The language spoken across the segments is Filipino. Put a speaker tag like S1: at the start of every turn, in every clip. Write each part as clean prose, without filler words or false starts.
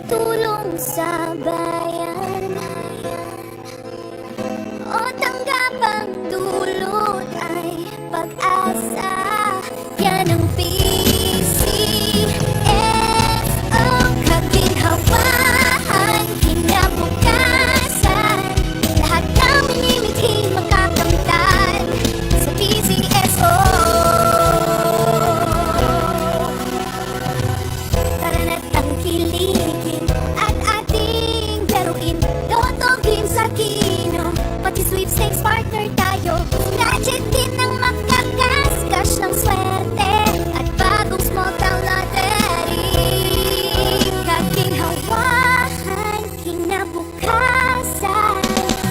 S1: tulong sa bayan o tanggapang dulot ay pag-asa. Yan ang PCSO, kaginhawaan, kinabukasan. Lahat ng minimiting makakamtan sa PCSO. Tara na't tangkilikin at ating laruin. Lotto, games at kino, pati sweepstakes partner tayo. Gadget din ang makakas-cash ng swerte at bagong small town lottery. Kaginhawahan, kinabukasan.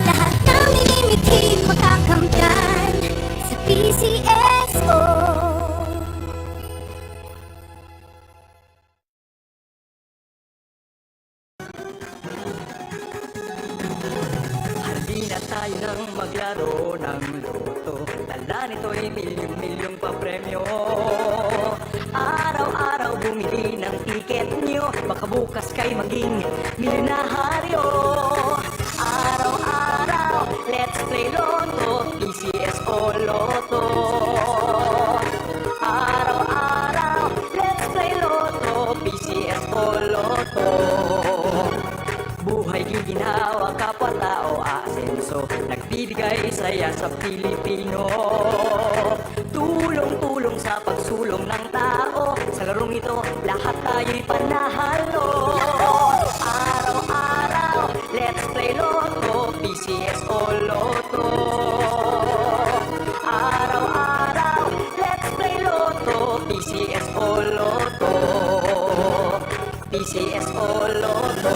S1: Lahat ng minimiting makakamtan sa PCSO.
S2: Halina tayo nang maglaro ng loto. Tala nito'y milyong-milyong papremyo. Araw-araw bumili ng tiket nyo, baka bukas kay maging milyonaryo. Araw-araw, let's play Lotto, PCSO Lotto. Araw-araw, let's play Lotto, PCSO Lotto. Buhay giginawa, kapwa-tao asenso, nagbibigay saya sa Pilipino. Tulong-tulong sa pagsulong ng tao, sa larong ito lahat tayo'y panahalo. Araw-araw, let's play Lotto, PCSO Lotto. Araw-araw, let's play Lotto, PCSO Lotto. PCSO Lotto.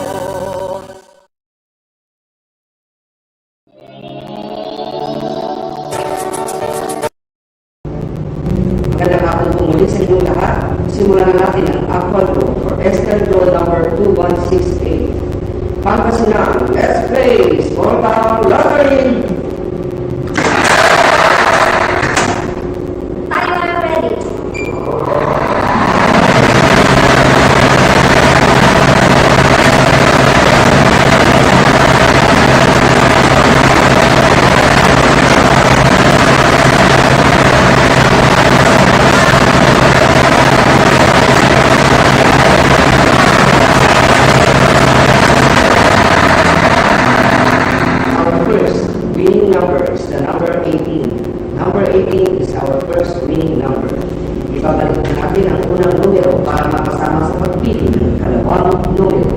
S3: Magandang hapon po muli sa inyong lahat. Simulan na natin ang actual draw for external draw number 2168. Pangasinan, let's play Small Town Lottery!
S1: Tayo ay ready.
S3: Our first winning number is the number 18. Number 18 is our first winning number. Ibabalik natin ang unang numero para makasama sa pagpili ng kalawang numero.